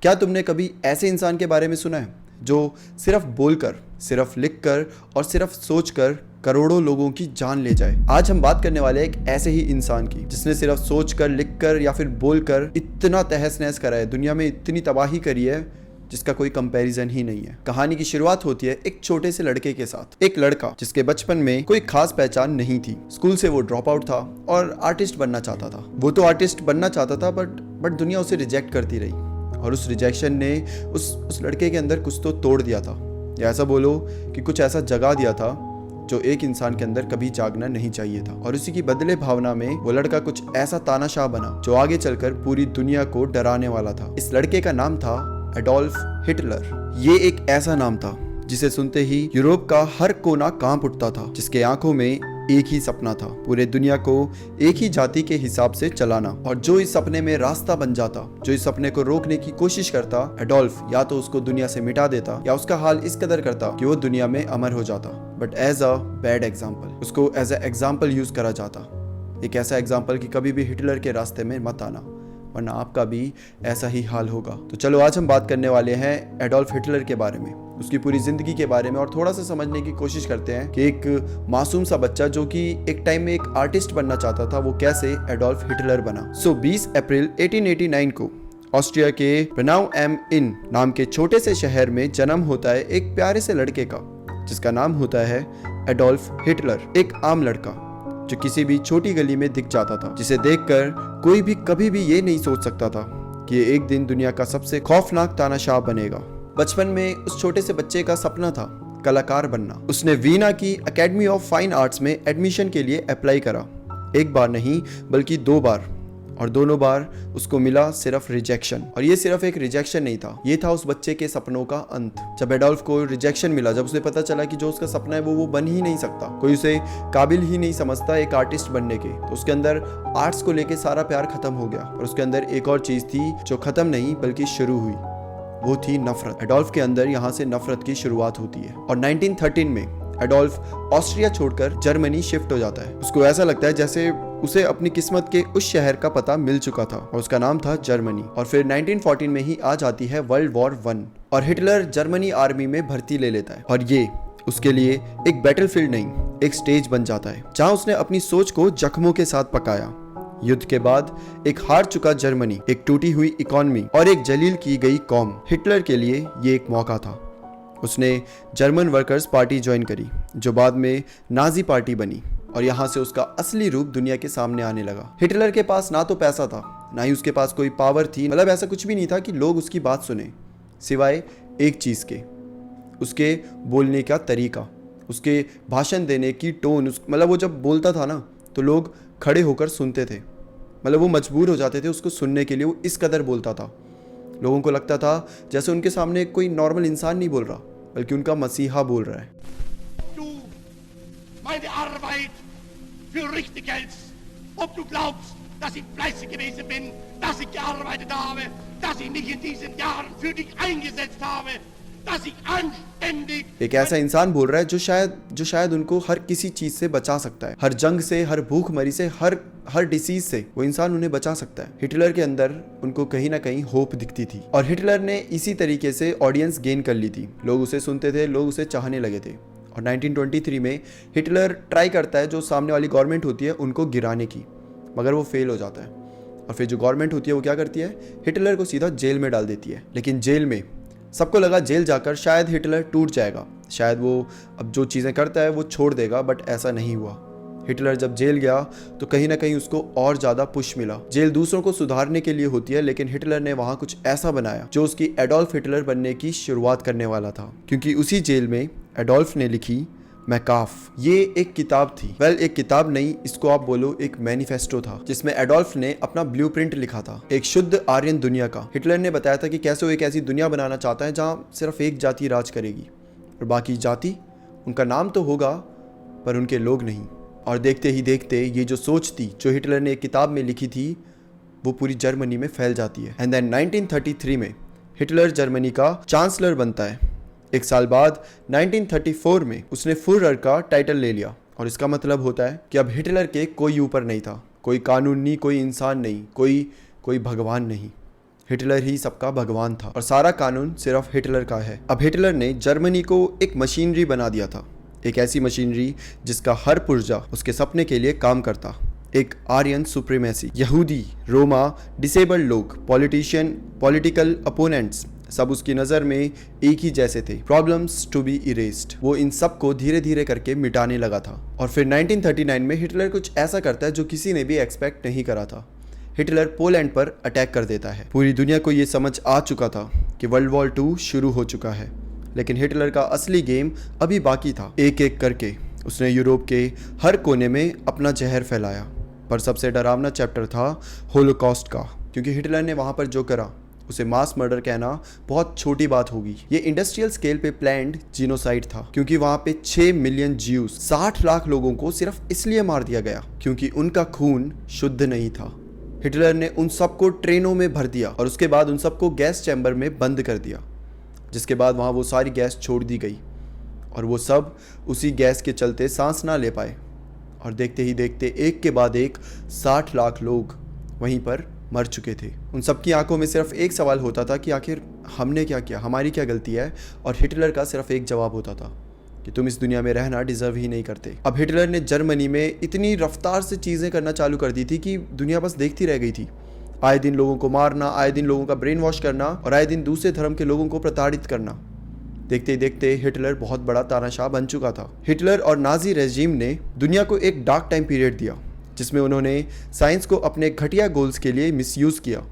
क्या तुमने कभी ऐसे इंसान के बारे में सुना है जो सिर्फ बोलकर, सिर्फ लिखकर और सिर्फ सोचकर करोड़ों लोगों की जान ले जाए? आज हम बात करने वाले हैं एक ऐसे ही इंसान की जिसने सिर्फ सोचकर, लिखकर या फिर बोलकर इतना तहस नहस करा है, दुनिया में इतनी तबाही करी है जिसका कोई कंपैरिजन ही नहीं है। कहानी की शुरुआत होती है एक छोटे से लड़के के साथ। एक लड़का जिसके बचपन में कोई खास पहचान नहीं थी। स्कूल से वो ड्रॉप आउट था और आर्टिस्ट बनना चाहता था। वो तो आर्टिस्ट बनना चाहता था बट दुनिया उसे रिजेक्ट करती रही और उस रिजेक्शन ने उस लड़के के अंदर कुछ तो तोड़ दिया था, या ऐसा बोलो कि कुछ ऐसा जगा दिया था जो एक इंसान के अंदर कभी जागना नहीं चाहिए था। और उसी की बदले भावना में वो लड़का कुछ ऐसा तानाशाह बना जो आगे चलकर पूरी दुनिया को डराने वाला था। इस लड़के का नाम था एडोल्फ हिटलर। ये एक ऐसा नाम था जिसे सुनते ही यूरोप का हर कोना कांप उठता था, जिसके आंखों में एक ही सपना था, पूरे दुनिया को एक ही जाति के हिसाब से चलाना। और जो इस सपने में रास्ता बन जाता, जो इस सपने को रोकने की कोशिश करता, एडोल्फ या तो उसको दुनिया से मिटा देता या उसका हाल इस कदर करता कि वो दुनिया में अमर हो जाता। But as a bad example, उसको एज अ एग्जाम्पल यूज करा जाता। एक ऐसा एग्जाम्पल कि कभी भी हिटलर के रास्ते में मत आना, वरना आपका भी ऐसा ही हाल होगा। तो चलो आज हम बात करने वाले हैं एडोल्फ हिटलर के बारे में, उसकी पूरी जिंदगी के बारे में, और थोड़ा सा समझने की कोशिश करते हैं कि एक मासूम सा बच्चा जो कि एक टाइम में एक आर्टिस्ट बनना चाहता था, वो कैसे एडोल्फ हिटलर बना। 20 अप्रैल 1889 को ऑस्ट्रिया के ब्रेनाउ एम इन नाम के छोटे से शहर में जन्म होता है एक प्यारे से लड़के का, जिसका नाम होता है एडोल्फ हिटलर। एक आम लड़का जो किसी भी छोटी गली में दिख जाता था, जिसे देखकर कोई भी कभी भी ये नहीं सोच सकता था कि ये एक दिन दुनिया का सबसे खौफनाक तानाशाह बनेगा। बचपन में उस छोटे से बच्चे का सपना था कलाकार बनना। उसने वीना की एकेडमी ऑफ फाइन आर्ट्स में एडमिशन के लिए अप्लाई करा। एक बार नहीं बल्कि 2 बार, और दोनों बार उसको मिला सिर्फ रिजेक्शन। और ये सिर्फ एक रिजेक्शन नहीं था, ये था उस बच्चे के सपनों का अंत। जब एडोल्फ को रिजेक्शन मिला, जब उसे पता चला कि जो उसका सपना है वो बन ही नहीं सकता, कोई उसे काबिल ही नहीं समझता एक आर्टिस्ट बनने के, तो उसके अंदर आर्ट्स को लेके सारा प्यार खत्म हो गया। और उसके अंदर एक और चीज थी जो खत्म नहीं बल्कि शुरू हुई, वो थी नफरत। एडोल्फ के अंदर यहाँ से नफरत की शुरुआत होती है। और 1913 में एडोल्फ ऑस्ट्रिया छोड़कर जर्मनी शिफ्ट हो जाता है। उसको ऐसा लगता है जैसे उसे अपनी किस्मत के उस शहर का पता मिल चुका था, और उसका नाम था जर्मनी। और फिर 1914 में ही आ जाती है वर्ल्ड वॉर 1 और हिटलर जर्मनी आर्मी में भर्ती ले लेता है। और ये उसके लिए एक बैटलफील्ड नहीं, एक स्टेज बन जाता है जहां उसने अपनी सोच को जख्मों के साथ पकाया। युद्ध के बाद एक हार चुका जर्मनी, एक टूटी हुई इकोनॉमी और एक जलील की गई कौम, हिटलर के लिए ये एक मौका था। उसने जर्मन वर्कर्स पार्टी ज्वाइन करी, जो बाद में नाजी पार्टी बनी, और यहाँ से उसका असली रूप दुनिया के सामने आने लगा। हिटलर के पास ना तो पैसा था, ना ही उसके पास कोई पावर थी, मतलब ऐसा कुछ भी नहीं था कि लोग उसकी बात सुने, सिवाय एक चीज़ के, उसके बोलने का तरीका, उसके भाषण देने की टोन। मतलब वो जब बोलता था ना तो लोग खड़े होकर सुनते थे, मतलब वो मजबूर हो जाते थे उसको सुनने के लिए, वो इस कदर बोलता था। लोगों को लगता था जैसे उनके सामने कोई नॉर्मल इंसान नहीं बोल रहा, बल्कि उनका मसीहा बोल रहा है। Du meine Arbeit für richtig hältst, ob du glaubst, dass ich fleißig gewesen bin, dass ich gearbeitet habe, dass ich mich in diesen Jahren für dich eingesetzt habe, dass ich anständig। एक ऐसा इंसान बोल रहा है जो शायद उनको हर किसी चीज से बचा सकता है, हर जंग से, हर भूखमरी से, हर डिसीज से वो इंसान उन्हें बचा सकता है। हिटलर के अंदर उनको कहीं ना कहीं होप दिखती थी, और हिटलर ने इसी तरीके से ऑडियंस गेन कर ली थी। लोग उसे सुनते थे, लोग उसे चाहने लगे थे। और 1923 में हिटलर ट्राई करता है जो सामने वाली गवर्नमेंट होती है उनको गिराने की, मगर वो फेल हो जाता है। और फिर जो गवर्नमेंट होती है वो क्या करती है, हिटलर को सीधा जेल में डाल देती है। लेकिन जेल में सबको लगा जेल जाकर शायद हिटलर टूट जाएगा, शायद वो अब जो चीज़ें करता है वो छोड़ देगा, बट ऐसा नहीं हुआ। हिटलर जब जेल गया तो कहीं ना कहीं उसको और ज़्यादा पुश मिला। जेल दूसरों को सुधारने के लिए होती है, लेकिन हिटलर ने वहाँ कुछ ऐसा बनाया जो उसकी एडोल्फ हिटलर बनने की शुरुआत करने वाला था। क्योंकि उसी जेल में एडोल्फ ने लिखी मैकाफ, ये एक किताब थी। एक किताब नहीं, इसको आप बोलो एक मैनिफेस्टो था, जिसमें एडोल्फ ने अपना ब्लूप्रिंट लिखा था एक शुद्ध आर्यन दुनिया का। हिटलर ने बताया था कि कैसे वो एक ऐसी दुनिया बनाना चाहता है जहाँ सिर्फ एक जाति राज करेगी, और बाकी जाति, उनका नाम तो होगा पर उनके लोग नहीं। और देखते ही देखते ये जो सोच थी, जो हिटलर ने एक किताब में लिखी थी, वो पूरी जर्मनी में फैल जाती है। एंड देन 1933 में हिटलर जर्मनी का चांसलर बनता है। एक साल बाद 1934 में उसने फुरर का टाइटल ले लिया, और इसका मतलब होता है कि अब हिटलर के कोई ऊपर नहीं था, कोई कानून नहीं, कोई इंसान नहीं, कोई भगवान नहीं। हिटलर ही सबका भगवान था और सारा कानून सिर्फ हिटलर का है। अब हिटलर ने जर्मनी को एक मशीनरी बना दिया था, एक ऐसी मशीनरी जिसका हर पुर्जा उसके सपने के लिए काम करता। एक आर्यन सुप्रीमेसी, यहूदी, रोमा, डिसेबल्ड लोग, पॉलिटिशियन, पॉलिटिकल अपोनेंट्स, सब उसकी नज़र में एक ही जैसे थे। Problems to be erased. वो इन सब को धीरे धीरे करके मिटाने लगा था। और फिर 1939 में हिटलर कुछ ऐसा करता है जो किसी ने भी एक्सपेक्ट नहीं करा था। हिटलर पोलैंड पर अटैक कर देता है। पूरी दुनिया को ये समझ आ चुका था कि वर्ल्ड वॉर 2 शुरू हो चुका है, लेकिन हिटलर का असली गेम अभी बाकी था। एक एक करके उसने यूरोप के हर कोने में अपना जहर फैलाया। पर सबसे डरावना चैप्टर था होलोकॉस्ट का, क्योंकि हिटलर ने वहाँ पर जो करा उसे मास मर्डर कहना बहुत छोटी बात होगी। ये इंडस्ट्रियल स्केल पे प्लान्ड जीनोसाइड था, क्योंकि वहाँ पे 6 मिलियन ज्यूज, 60 लाख लोगों को सिर्फ इसलिए मार दिया गया क्योंकि उनका खून शुद्ध नहीं था। हिटलर ने उन सबको ट्रेनों में भर दिया और उसके बाद उन सबको गैस चैम्बर में बंद कर दिया, जिसके बाद वहाँ वो सारी गैस छोड़ दी गई और वो सब उसी गैस के चलते सांस ना ले पाए। और देखते ही देखते एक के बाद एक 60 लाख लोग वहीं पर मर चुके थे। उन सबकी आंखों में सिर्फ एक सवाल होता था कि आखिर हमने क्या किया, हमारी क्या गलती है। और हिटलर का सिर्फ एक जवाब होता था कि तुम इस दुनिया में रहना डिजर्व ही नहीं करते। अब हिटलर ने जर्मनी में इतनी रफ्तार से चीज़ें करना चालू कर दी थी कि दुनिया बस देखती रह गई थी। आए दिन लोगों को मारना, आए दिन लोगों का ब्रेन वॉश करना और आए दिन दूसरे धर्म के लोगों को प्रताड़ित करना। देखते ही देखते हिटलर बहुत बड़ा तानाशाह बन चुका था। हिटलर और नाजी रेजिम ने दुनिया को एक डार्क टाइम पीरियड दिया, जिसमें उन्होंने साइंस को अपने घटिया गोल्स के लिए मिसयूज़ किया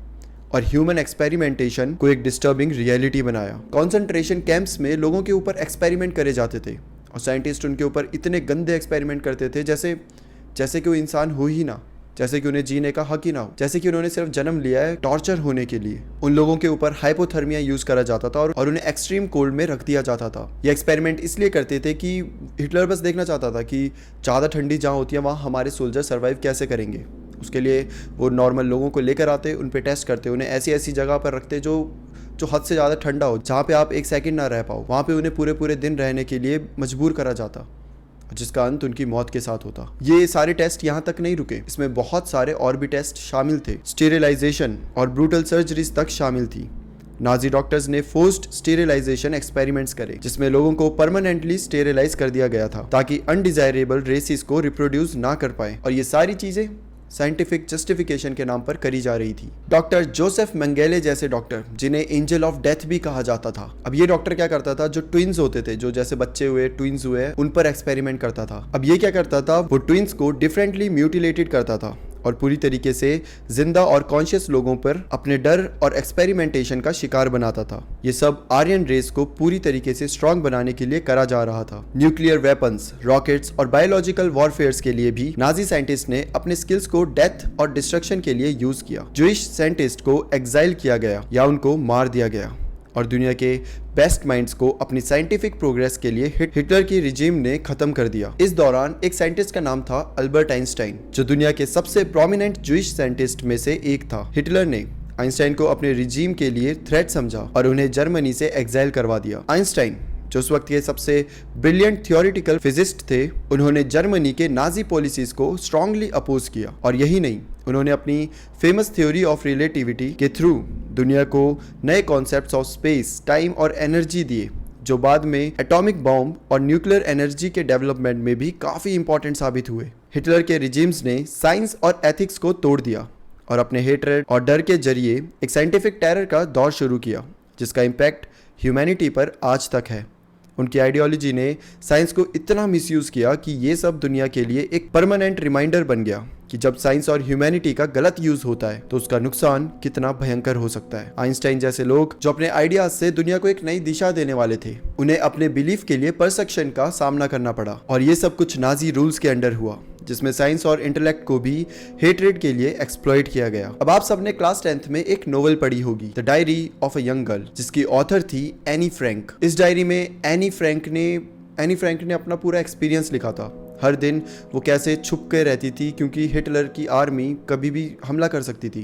और ह्यूमन एक्सपेरिमेंटेशन को एक डिस्टर्बिंग रियलिटी बनाया। कॉन्सेंट्रेशन कैंप्स में लोगों के ऊपर एक्सपेरिमेंट करे जाते थे और साइंटिस्ट उनके ऊपर इतने गंदे एक्सपेरिमेंट करते थे जैसे कि वो इंसान हो ही ना, जैसे कि उन्हें जीने का हक ही ना हो, जैसे कि उन्होंने सिर्फ जन्म लिया है टॉर्चर होने के लिए। उन लोगों के ऊपर हाइपोथर्मिया यूज करा जाता था और उन्हें एक्सट्रीम कोल्ड में रख दिया जाता था। ये एक्सपेरिमेंट इसलिए करते थे कि हिटलर बस देखना चाहता था कि ज़्यादा ठंडी जहाँ होती है वहाँ हमारे सोल्जर सर्वाइव कैसे करेंगे। उसके लिए वो नॉर्मल लोगों को लेकर आते, उन पे टेस्ट करते, उन्हें ऐसी ऐसी जगह पर रखते जो हद से ज़्यादा ठंडा हो, जहाँ पे आप एक सेकंड ना रह पाओ। वहाँ पे उन्हें पूरे पूरे दिन रहने के लिए मजबूर करा जाता, जिसका अंत उनकी मौत के साथ होता। ये सारे टेस्ट यहाँ तक नहीं रुके, इसमें बहुत सारे और भी टेस्ट शामिल थे। स्टेरिलाइजेशन और ब्रूटल सर्जरीज तक शामिल थी। नाजी डॉक्टर्स ने फोर्स्ड स्टेरिलाइजेशन एक्सपेरिमेंट्स करे, जिसमें लोगों को परमानेंटली स्टेरिलाइज कर दिया गया था ताकि अनडिजायरेबल रेसिस को रिप्रोड्यूस ना कर पाए। और ये सारी चीजें साइंटिफिक जस्टिफिकेशन के नाम पर करी जा रही थी। डॉक्टर जोसेफ मेंगेले जैसे डॉक्टर, जिन्हें एंजल ऑफ डेथ भी कहा जाता था, अब ये डॉक्टर क्या करता था, जो ट्विंस होते थे, जो जैसे बच्चे हुए, ट्विंस हुए, उन पर एक्सपेरिमेंट करता था। अब ये क्या करता था, वो ट्विंस को डिफरेंटली म्यूटिलेटेड करता था और पूरी तरीके से जिंदा और कॉन्शियस लोगों पर अपने डर और एक्सपेरिमेंटेशन का शिकार बनाता था। ये सब आर्यन रेस को पूरी तरीके से स्ट्रांग बनाने के लिए करा जा रहा था। न्यूक्लियर वेपन्स, रॉकेट्स और बायोलॉजिकल वॉरफेयर्स के लिए भी नाजी साइंटिस्ट ने अपने स्किल्स को डेथ और डिस्ट्रक्शन के लिए यूज किया। जूइश साइंटिस्ट को एग्जाइल किया गया या उनको मार दिया गया और दुनिया के बेस्ट माइंड्स को अपनी साइंटिफिक प्रोग्रेस के लिए हिटलर की रिजीम ने खत्म कर दिया। इस दौरान एक साइंटिस्ट का नाम था अल्बर्ट आइंस्टाइन, जो दुनिया के सबसे प्रोमिनेंट जूइश साइंटिस्ट में से एक था। हिटलर ने आइंस्टाइन को अपने रिजीम के लिए थ्रेट समझा और उन्हें जर्मनी से एग्जाइल करवा दिया। आइंस्टाइन, जो उस वक्त के सबसे ब्रिलियंट थियोरिटिकल फिजिस्ट थे, उन्होंने जर्मनी के नाजी पॉलिसीज को स्ट्रांगली अपोज किया। और यही नहीं, उन्होंने अपनी फेमस थ्योरी ऑफ रिलेटिविटी के थ्रू दुनिया को नए कॉन्सेप्ट्स ऑफ स्पेस, टाइम और एनर्जी दिए, जो बाद में एटॉमिक बॉम्ब और न्यूक्लियर एनर्जी के डेवलपमेंट में भी काफ़ी इंपॉर्टेंट साबित हुए। हिटलर के रिजीम्स ने साइंस और एथिक्स को तोड़ दिया और अपने हेट्रेड और डर के जरिए एक साइंटिफिक टेरर का दौर शुरू किया, जिसका इम्पैक्ट ह्यूमैनिटी पर आज तक है। उनकी आइडियोलॉजी ने साइंस को इतना मिसयूज़ किया कि ये सब दुनिया के लिए एक परमानेंट रिमाइंडर बन गया कि जब साइंस और ह्यूमैनिटी का गलत यूज होता है तो उसका नुकसान कितना भयंकर हो सकता है। आइंस्टाइन जैसे लोग, जो अपने आइडियाज से दुनिया को एक नई दिशा देने वाले थे, उन्हें अपने बिलीफ के लिए परसेप्शन का सामना करना पड़ा। और ये सब कुछ नाजी रूल्स के अंडर हुआ, जिसमें साइंस और इंटेलेक्ट को भी हेट्रेड के लिए एक्सप्लॉइट किया गया। अब आप सबने क्लास 10th में एक नोवेल पढ़ी होगी, the diary of a young girl, जिसकी ऑथर थी एनी फ्रैंक। इस डायरी में एनी फ्रैंक ने अपना पूरा एक्सपीरियंस लिखा था। हर दिन वो कैसे छुप के रहती थी क्योंकि हिटलर की आर्मी कभी भी हमला कर सकती थी,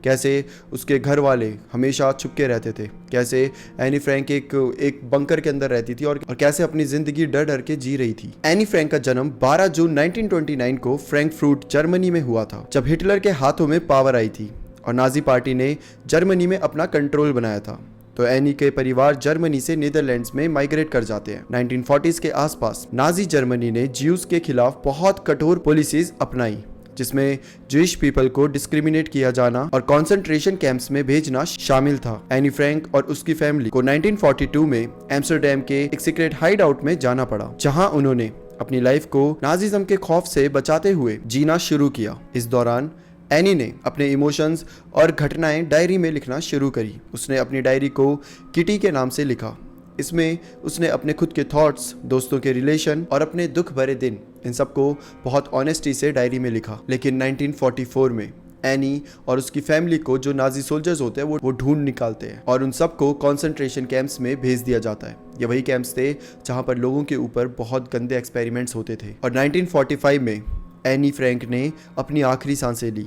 कैसे उसके घर वाले हमेशा छुप के रहते थे, कैसे एनी फ्रैंक एक बंकर के अंदर रहती थी और कैसे अपनी ज़िंदगी डर डर के जी रही थी। एनी फ्रैंक का जन्म 12 जून 1929 को फ्रैंकफर्ट जर्मनी में हुआ था, जब हिटलर के हाथों में पावर आई थी और नाजी पार्टी ने जर्मनी में अपना कंट्रोल बनाया था। तो एनी के परिवार जर्मनी से नीदरलैंड्स में माइग्रेट कर जाते हैं। 1940s के आसपास नाजी जर्मनी ने ज्यूज के खिलाफ बहुत कठोर पॉलिसीज अपनाई, जिसमें ज्यूइश पीपल को डिस्क्रिमिनेट किया जाना और कॉन्सेंट्रेशन कैंप्स में भेजना शामिल था। एनी फ्रैंक और उसकी फैमिली को 1942 में एम्स्टरडैम के एक सीक्रेट हाइड आउट में जाना पड़ा, जहां उन्होंने अपनी लाइफ को नाजिज्म के खौफ से बचाते हुए जीना शुरू किया। इस दौरान एनी ने अपने इमोशंस और घटनाएं डायरी में लिखना शुरू करी। उसने अपनी डायरी को किटी के नाम से लिखा। इसमें उसने अपने खुद के थॉट्स, दोस्तों के रिलेशन और अपने दुख भरे दिन, इन सबको बहुत ऑनेस्टी से डायरी में लिखा। लेकिन 1944 में एनी और उसकी फैमिली को जो नाजी सोल्जर्स होते हैं वो ढूंढ निकालते हैं और उन सबको कॉन्सेंट्रेशन कैंप्स में भेज दिया जाता है। ये वही कैंप्स थे जहां पर लोगों के ऊपर बहुत गंदे एक्सपेरिमेंट्स होते थे। और 1945 में एनी फ्रैंक ने अपनी आखिरी सांसें ली,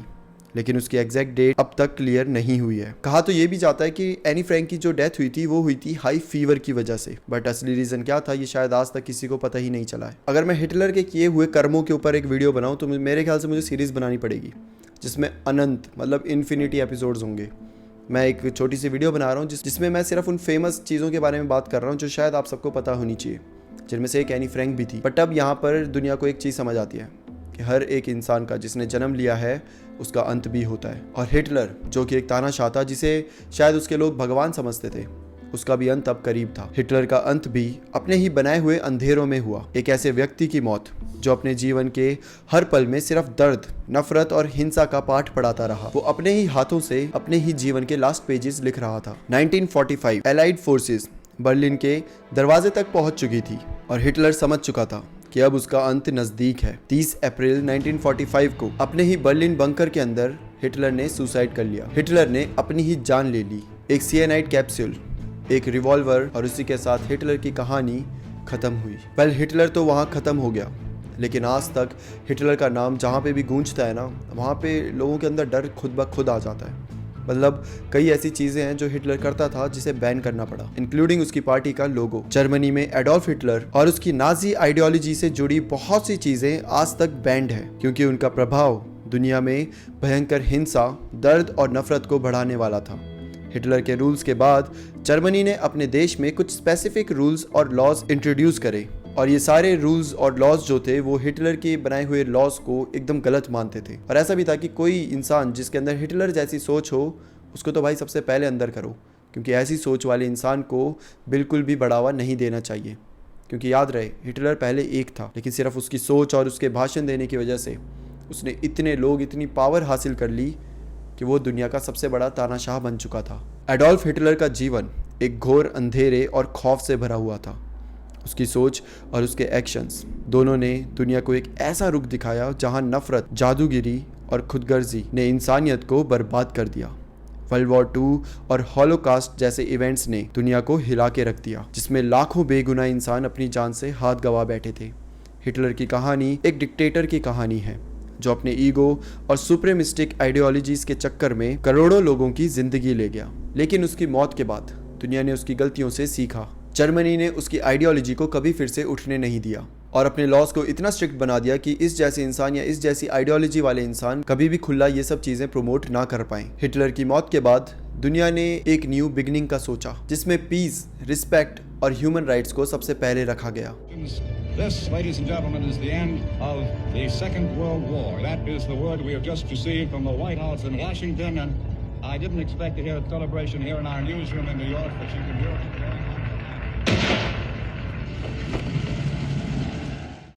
लेकिन उसकी एग्जैक्ट डेट अब तक क्लियर नहीं हुई है। कहा तो ये भी जाता है कि एनी फ्रैंक की जो डेथ हुई थी वो हुई थी हाई फीवर की वजह से, बट असली रीजन क्या था ये शायद आज तक किसी को पता ही नहीं चला है। अगर मैं हिटलर के किए हुए कर्मों के ऊपर एक वीडियो बनाऊं तो मेरे ख्याल से मुझे सीरीज बनानी पड़ेगी, जिसमें अनंत मतलब इन्फिनिटी एपिसोड्स होंगे। मैं एक छोटी सी वीडियो बना रहा हूँ जिसमें मैं सिर्फ उन फेमस चीज़ों के बारे में बात कर रहा हूँ जो शायद आप सबको पता होनी चाहिए, जिनमें से एक एनी फ्रैंक भी थी। बट अब यहाँ पर दुनिया को एक चीज़ समझ आती है कि हर एक इंसान का जिसने जन्म लिया है उसका अंत भी होता है। और हिटलर जो कि एक तानाशाह था, जिसे शायद उसके लोग भगवान समझते थे, उसका भी अंत अब करीब था। हिटलर का अंत भी अपने ही बनाए हुए अंधेरों में हुआ। एक ऐसे व्यक्ति की मौत जो अपने जीवन के हर पल में सिर्फ दर्द, नफरत और हिंसा का पाठ पढ़ाता रहा। वो अपने ही हाथों से अपने ही जीवन के लास्ट पेजेस लिख रहा था। 1945 एलाइड फोर्सेस बर्लिन के दरवाजे तक पहुंच चुकी थी और हिटलर समझ चुका था कि अब उसका अंत नजदीक है। 30 अप्रैल 1945 को अपने ही बर्लिन बंकर के अंदर हिटलर ने सुसाइड कर लिया। हिटलर ने अपनी ही जान ले ली। एक सियानाइड कैप्सूल, एक रिवॉल्वर और उसी के साथ हिटलर की कहानी खत्म हुई। वेल, हिटलर तो वहाँ खत्म हो गया, लेकिन आज तक हिटलर का नाम जहाँ पे भी गूंजता है ना, वहाँ पे लोगों के अंदर डर खुद ब खुद आ जाता है। मतलब कई ऐसी चीजें हैं जो हिटलर करता था जिसे बैन करना पड़ा, इंक्लूडिंग उसकी पार्टी का लोगो। जर्मनी में एडोल्फ हिटलर और उसकी नाजी आइडियोलॉजी से जुड़ी बहुत सी चीजें आज तक बैंड है, क्योंकि उनका प्रभाव दुनिया में भयंकर हिंसा, दर्द और नफरत को बढ़ाने वाला था। हिटलर के रूल्स के बाद जर्मनी ने अपने देश में कुछ स्पेसिफिक रूल्स और लॉज इंट्रोड्यूस करे, और ये सारे रूल्स और लॉज जो थे वो हिटलर के बनाए हुए लॉज को एकदम गलत मानते थे। और ऐसा भी था कि कोई इंसान जिसके अंदर हिटलर जैसी सोच हो उसको तो भाई सबसे पहले अंदर करो, क्योंकि ऐसी सोच वाले इंसान को बिल्कुल भी बढ़ावा नहीं देना चाहिए। क्योंकि याद रहे, हिटलर पहले एक था, लेकिन सिर्फ उसकी सोच और उसके भाषण देने की वजह से उसने इतने लोग, इतनी पावर हासिल कर ली कि वो दुनिया का सबसे बड़ा तानाशाह बन चुका था। एडोल्फ हिटलर का जीवन एक घोर अंधेरे और खौफ से भरा हुआ था। उसकी सोच और उसके एक्शंस दोनों ने दुनिया को एक ऐसा रुख दिखाया जहां नफरत, जादूगिरी और खुदगर्जी ने इंसानियत को बर्बाद कर दिया। वर्ल्ड वॉर 2 और हॉलोकास्ट जैसे इवेंट्स ने दुनिया को हिला के रख दिया, जिसमें लाखों बेगुनाह इंसान अपनी जान से हाथ गंवा बैठे थे। हिटलर की कहानी एक डिक्टेटर की कहानी है जो अपने ईगो और सुप्रीमिस्टिक आइडियोलॉजीज के चक्कर में करोड़ों लोगों की जिंदगी ले गया। लेकिन उसकी मौत के बाद दुनिया ने उसकी गलतियों से सीखा। जर्मनी ने उसकी आइडियोलॉजी को कभी फिर से उठने नहीं दिया और अपने लॉज को इतना स्ट्रिक्ट बना दिया कि इस जैसे इंसान या इस जैसी आइडियोलॉजी वाले इंसान कभी भी खुला ये सब चीजें प्रमोट ना कर पाए। हिटलर की मौत के बाद दुनिया ने एक न्यू बिगनिंग का सोचा, जिसमें पीस, रिस्पेक्ट और ह्यूमन राइट्स को सबसे पहले रखा गया। This, ladies and gentlemen, is the end of the Second World War. That is the word we have just received from the White House in Washington, and I didn't expect to hear a celebration here in our newsroom in New York, but you can hear it.